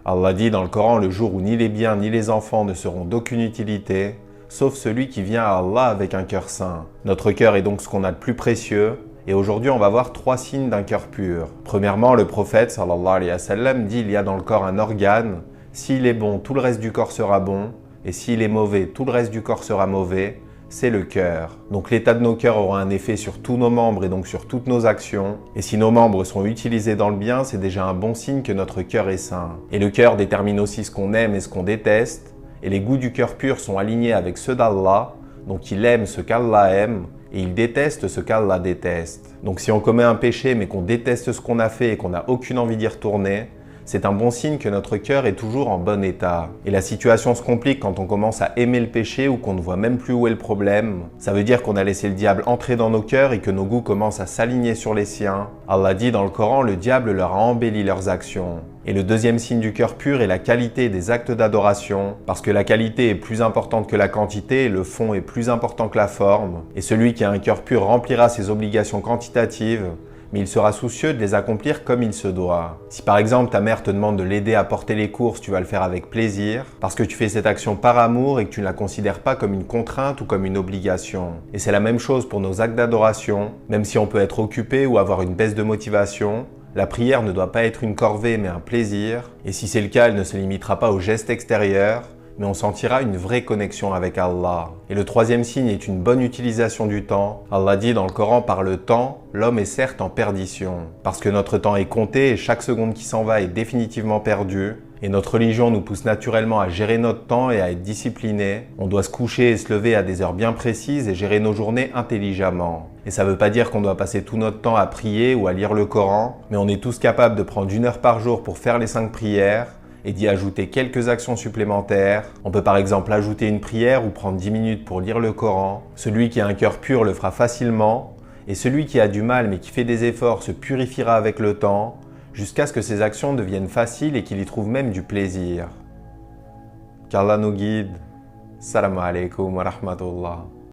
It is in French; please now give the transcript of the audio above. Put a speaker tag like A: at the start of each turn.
A: Allah dit dans le Coran, le jour où ni les biens ni les enfants ne seront d'aucune utilité, sauf celui qui vient à Allah avec un cœur saint. Notre cœur est donc ce qu'on a de plus précieux, et aujourd'hui on va voir 3 signes d'un cœur pur. Premièrement, le prophète sallallahu alayhi wa sallam dit il y a dans le corps un organe, s'il est bon, tout le reste du corps sera bon, et s'il est mauvais, tout le reste du corps sera mauvais, c'est le cœur. Donc l'état de nos cœurs aura un effet sur tous nos membres et donc sur toutes nos actions. Et si nos membres sont utilisés dans le bien, c'est déjà un bon signe que notre cœur est sain. Et le cœur détermine aussi ce qu'on aime et ce qu'on déteste. Et les goûts du cœur pur sont alignés avec ceux d'Allah. Donc il aime ce qu'Allah aime et il déteste ce qu'Allah déteste. Donc si on commet un péché mais qu'on déteste ce qu'on a fait et qu'on n'a aucune envie d'y retourner, c'est un bon signe que notre cœur est toujours en bon état. Et la situation se complique quand on commence à aimer le péché ou qu'on ne voit même plus où est le problème. Ça veut dire qu'on a laissé le diable entrer dans nos cœurs et que nos goûts commencent à s'aligner sur les siens. Allah dit dans le Coran, le diable leur a embelli leurs actions. Et le deuxième signe du cœur pur est la qualité des actes d'adoration, parce que la qualité est plus importante que la quantité et le fond est plus important que la forme. Et celui qui a un cœur pur remplira ses obligations quantitatives, mais il sera soucieux de les accomplir comme il se doit. Si par exemple ta mère te demande de l'aider à porter les courses, tu vas le faire avec plaisir, parce que tu fais cette action par amour et que tu ne la considères pas comme une contrainte ou comme une obligation. Et c'est la même chose pour nos actes d'adoration, même si on peut être occupé ou avoir une baisse de motivation, la prière ne doit pas être une corvée mais un plaisir, et si c'est le cas, elle ne se limitera pas aux gestes extérieurs, mais on sentira une vraie connexion avec Allah. Et le troisième signe est une bonne utilisation du temps. Allah dit dans le Coran, par le temps, l'homme est certes en perdition. Parce que notre temps est compté et chaque seconde qui s'en va est définitivement perdue. Et notre religion nous pousse naturellement à gérer notre temps et à être disciplinés. On doit se coucher et se lever à des heures bien précises et gérer nos journées intelligemment. Et ça ne veut pas dire qu'on doit passer tout notre temps à prier ou à lire le Coran, mais on est tous capables de prendre 1 heure par jour pour faire les 5 prières, et d'y ajouter quelques actions supplémentaires. On peut par exemple ajouter une prière ou prendre 10 minutes pour lire le Coran. Celui qui a un cœur pur le fera facilement, et celui qui a du mal mais qui fait des efforts se purifiera avec le temps, jusqu'à ce que ses actions deviennent faciles et qu'il y trouve même du plaisir. Qu'Allah nous guide. Salam alaikum wa rahmatullah.